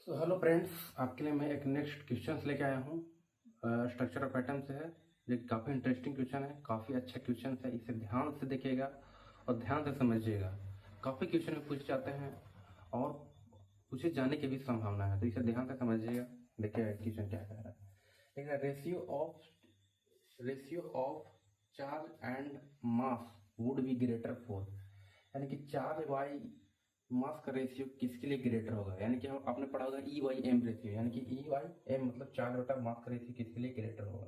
Hello friends, आपके लिए मैं एक नेक्स्ट क्वेश्चन लेके आया हूँ। स्ट्रक्चर ऑफ एटम से है। ये काफ़ी इंटरेस्टिंग क्वेश्चन है, काफ़ी अच्छा क्वेश्चन है। इसे ध्यान से देखिएगा और ध्यान से समझिएगा। काफ़ी क्वेश्चन में पूछे जाते हैं और पूछे जाने की भी संभावना है, तो इसे ध्यान से समझिएगा। देखिएगा क्वेश्चन क्या कह रहा है। ठीक है, ratio of charge and mass would be greater for, यानी कि चार्ज बाई मास का रेशियो किसके लिए ग्रेटर होगा। यानी कि हम आपने पढ़ा होगा ई वाई एम रेशियो, यानी कि ई वाई एम मतलब चार्ज बटा मास का रेशियो किसके लिए ग्रेटर होगा।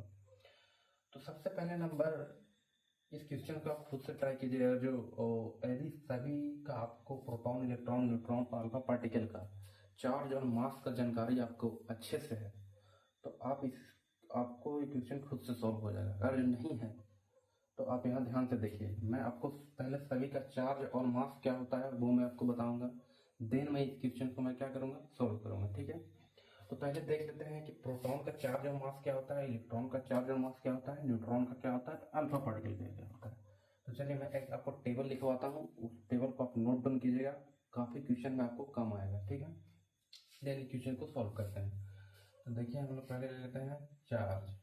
तो सबसे पहले नंबर इस क्वेश्चन को आप खुद से ट्राई कीजिएगा। जो यदि सभी का आपको प्रोटॉन, इलेक्ट्रॉन, न्यूट्रॉन और अल्फा पार्टिकल का चार्ज और मास का जानकारी आपको अच्छे से है, तो आपको ये क्वेश्चन खुद से सॉल्व हो जाएगा। अगर नहीं है तो आप यहाँ ध्यान से देखिए। मैं आपको पहले सभी का चार्ज और मास क्या होता है वो मैं आपको बताऊंगा, देन मैं इस क्वेश्चन को मैं क्या करूंगा, सॉल्व करूंगा। ठीक है, तो पहले देख लेते हैं कि प्रोटॉन का चार्ज और मास क्या होता है, इलेक्ट्रॉन का चार्ज और मास क्या होता है, न्यूट्रॉन का क्या होता है, अल्फा पार्टिकल का क्या होता है। तो चलिए मैं एक आपको टेबल लिखवाता हूँ, उस टेबल को आप नोट डाउन कीजिएगा। काफी क्वेश्चन में आपको कम आएगा। ठीक है, देन क्वेश्चन को सॉल्व करते हैं। तो देखिए हम लोग पहले ले लेते हैं चार्ज,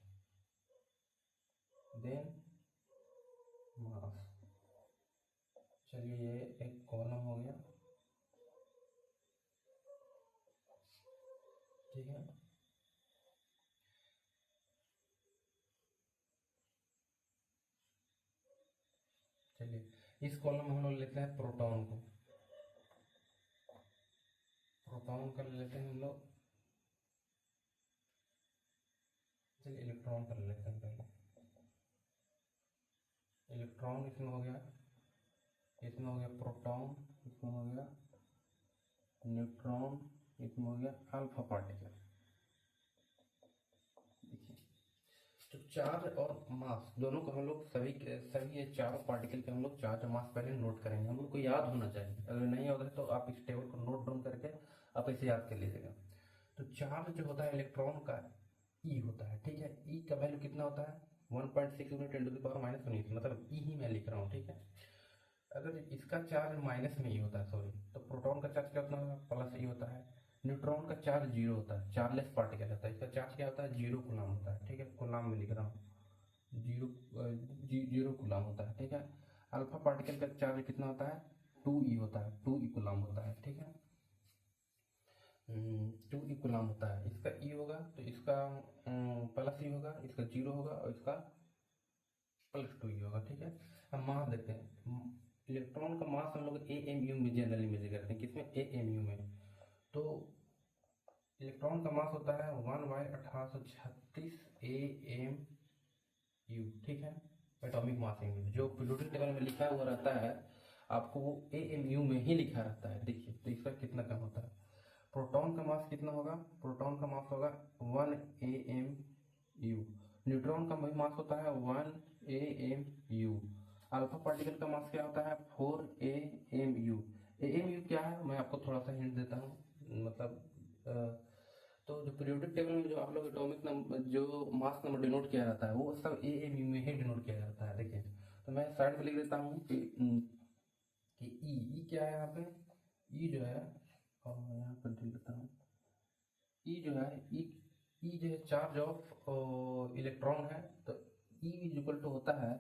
देन मास। चलिए ये एक कॉलम हो गया। ठीक है, चलिए इस कॉलम में हम लोग लेते हैं प्रोटॉन को, प्रोटॉन का ले लेते हैं हम लोग। चलिए इलेक्ट्रॉन का ले लेते हैं पहले। इलेक्ट्रॉन इसमें हो गया, इसमें हो गया प्रोटॉन, इसमें हो गया न्यूट्रॉन, इसमें हो गया अल्फा पार्टिकल। देखिए, तो चार्ज और मास दोनों को हम लोग सभी ये चारों पार्टिकल के हम लोग चार्ज और मास पहले नोट करेंगे। हम लोग को याद होना चाहिए, अगर नहीं होगा तो आप इस टेबल को नोट डाउन करके आप इसे याद कर लीजिएगा। तो चार्ज जो होता है इलेक्ट्रॉन का ई होता है। ठीक है, ई का वैल्यू कितना होता है, 1.6 × 10⁻⁻⁻⁻, मतलब ई ही मैं लिख रहा हूँ। ठीक है, अगर इसका चार्ज माइनस में ई होता है, सॉरी, तो प्रोटॉन का चार्ज क्या होता है, प्लस ई होता है। न्यूट्रॉन का चार्ज जीरो होता है, चार्जलेस पार्टिकल होता है, इसका चार्ज क्या होता है, जीरो कूलम होता है। ठीक है, कूलम में लिख रहा हूँ, जीरो कूलम होता है। ठीक है, अल्फा पार्टिकल का चार्ज कितना होता है, 2e होता है, 2e कूलम होता है। ठीक है, 2e कूलम होता है। इसका ई होगा तो इसका प्लस ई होगा, इसका जीरो होगा और इसका +2e होगा। ठीक है, अब मास देखते हैं। इलेक्ट्रॉन का मास हम लोग ए एम यू में जनरली मेजर करते हैं, किसमें, ए एम यू में। तो इलेक्ट्रॉन का मास होता है 1/1836 ए एम यू। ठीक है, एटॉमिक मास यूनिट जो पीरियोडिक टेबल में लिखा हुआ रहता है आपको वो ए एम यू में ही लिखा रहता है। देखिए तो इसका कितना कम होता है। प्रोटॉन का मास कितना होगा, प्रोटॉन का मास होगा 1 AMU। न्यूट्रॉन का मास होता है 1 AMU। अल्फा पार्टिकल का मास क्या होता है, 4 AMU। AMU क्या है, मैं आपको थोड़ा सा हिंट देता हूँ, मतलब तो जो पीरियोडिक टेबल में जो आप लोग एटॉमिक नंबर, जो मास नंबर डिनोट किया जाता है वो सब AMU में ही डिनोट किया जाता है। देखिए तो मैं साइड में लिख देता हूँ कि ई क्या है यहाँ पे, ई जो है, और मैं यहाँ पर लिख देता हूँ ई जो है, ई जो है चार्ज ऑफ इलेक्ट्रॉन है। तो ई इज इक्वल टू होता है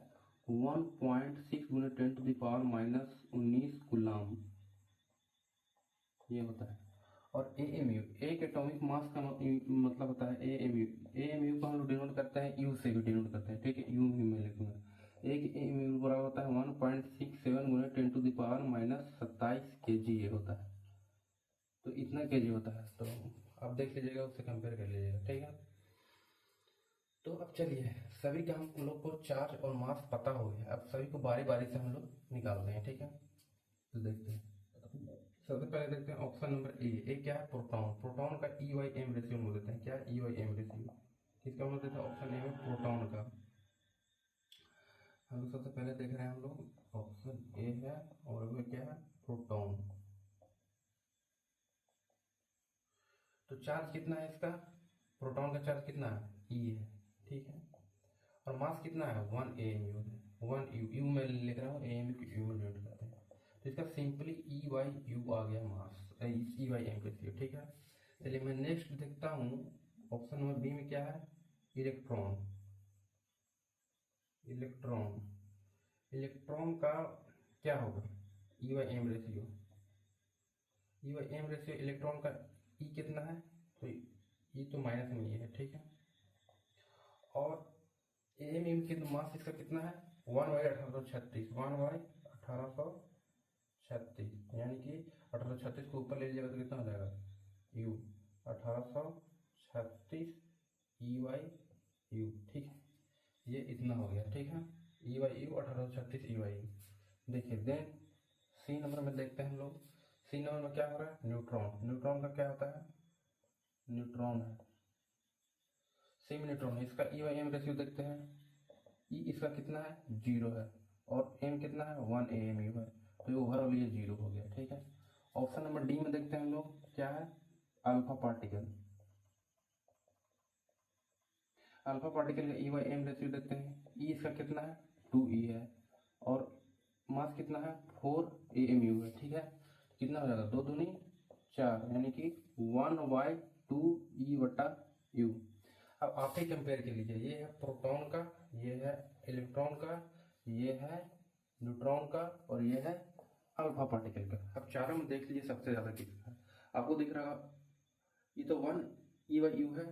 1.6 × 10⁻⁻19 कूलम, ये होता है। और एएमयू एक एटॉमिक मास का मतलब होता है एएमयू। एएमयू को हम लोग डिनोट करते हैं यू से भी डिनोट करते हैं। ठीक है, यू ही मैं लिखूंगा। एक एएमयू बराबर होता है 1.67 × 10⁻27 kg, ये होता है। तो इतना kg होता है, तो आप देख लीजिएगा, उससे कंपेयर कर लीजिएगा। ठीक है, तो अब चलिए सभी का हम लोग को चार्ज और मास पता हो गया, अब सभी को बारी बारी से हम लोग निकाल रहे हैं। ठीक है, तो देखते हैं। सबसे पहले देखते हैं ऑप्शन नंबर ए क्या है, प्रोटॉन। प्रोटॉन का ई वाई एम रेशियो बोल देते हैं, क्या ई वाई एम रेशियो, किसका हम लोग देते हैं, ऑप्शन ए में प्रोटॉन का। हम लोग सबसे पहले देख रहे हैं, हम लोग ऑप्शन ए है और वो क्या है, प्रोटॉन। तो चार्ज कितना है इसका, प्रोटॉन का चार्ज कितना है, ई है। ठीक है, और मास कितना है, 1 AMU है। 1 यू में लिख रहा हूँ, AMU को यू में डिनोट करते हैं। तो इसका सिंपली ई वाई यू आ गया मास, ई वाई एम रेशियो। ठीक है, चलिए मैं नेक्स्ट देखता हूँ, ऑप्शन नंबर बी में क्या है, इलेक्ट्रॉन। इलेक्ट्रॉन इलेक्ट्रॉन का क्या होगा, e by m ratio. E by m ratio electron का ई कितना है, तो ई तो माइनस में ही है, ठीक है। और एम एम के मास इसका कितना है, 1/1836, 1/1836, यानी कि 1836 को ऊपर ले लीजिएगा तो कितना हो जाएगा, यू 1836 ई बाई यू, ठीक है। ये इतना हो गया, ठीक है, e by u 1836 e by u. देखिए देन सी नंबर में देखते हैं हम लोग। सी नंबर में क्या हो रहा है, न्यूट्रॉन। न्यूट्रॉन का क्या होता है, न्यूट्रॉन है, सेमी न्यूट्रॉन है। इसका ई बाई एम रेशियो देखते हैं। ई इसका कितना है, 0 है, और एम कितना है, 1 AMU है, तो ये ओवरऑल ये 0 हो गया, ठीक है। ऑप्शन नंबर डी में देखते हैं हम लोग, क्या है, अल्फा पार्टिकल। अल्फा पार्टिकल का ई बाई एम रेशियो देखते हैं। ई इसका कितना है, 2E है, और मास कितना है, 4 AMU है, ठीक है। कितना हो जाएगा, 2 दूनी 4, यानी कि 1/2E/U। अब आप ही कंपेयर कर लीजिए, ये है प्रोटॉन का, ये है इलेक्ट्रॉन का, ये है न्यूट्रॉन का, और ये है अल्फा पार्टिकल का। अब चारों में देख लीजिए सबसे ज़्यादा किसका है, आपको दिख रहा है, ये तो 1E/U है,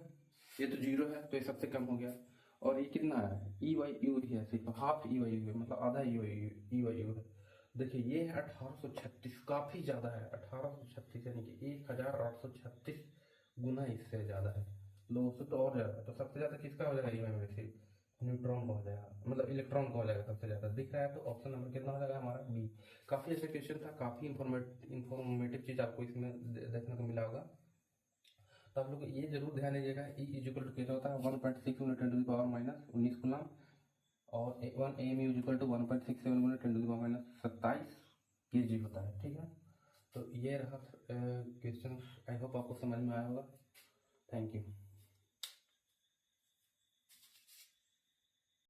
ये तो 0 है, तो ये सबसे कम हो गया। और ये कितना है, E/U ही है, सिर्फ हाफ E/U है, मतलब आधा E/U है। देखिए ये है 1836, काफ़ी ज़्यादा है 1836, यानी कि 1836 गुना इससे ज़्यादा है, 200 तो और ज़्यादा है। तो सबसे ज़्यादा किसका हो जाएगा ई में से, न्यूट्रॉन का हो जाएगा, मतलब इलेक्ट्रॉन का हो जाएगा सबसे ज़्यादा, दिख रहा है। तो ऑप्शन नंबर कितना हो जाएगा हमारा, बी। काफ़ी अच्छा क्वेश्चन था, काफ़ी इंफॉर्मेटिव चीज़ आपको इसमें देखने को मिला होगा। तो आप लोग ये जरूर ध्यान दीजिएगा, ई इजिकल टू कितना होता है, 1.6 × 10⁻⁻19 कूलम, और 1 AMU इजिकल टू 1.67 × 10⁻27 kg होता है, ठीक है। तो ये रहा क्वेश्चन, आई होप आपको समझ में आया होगा। Thank you.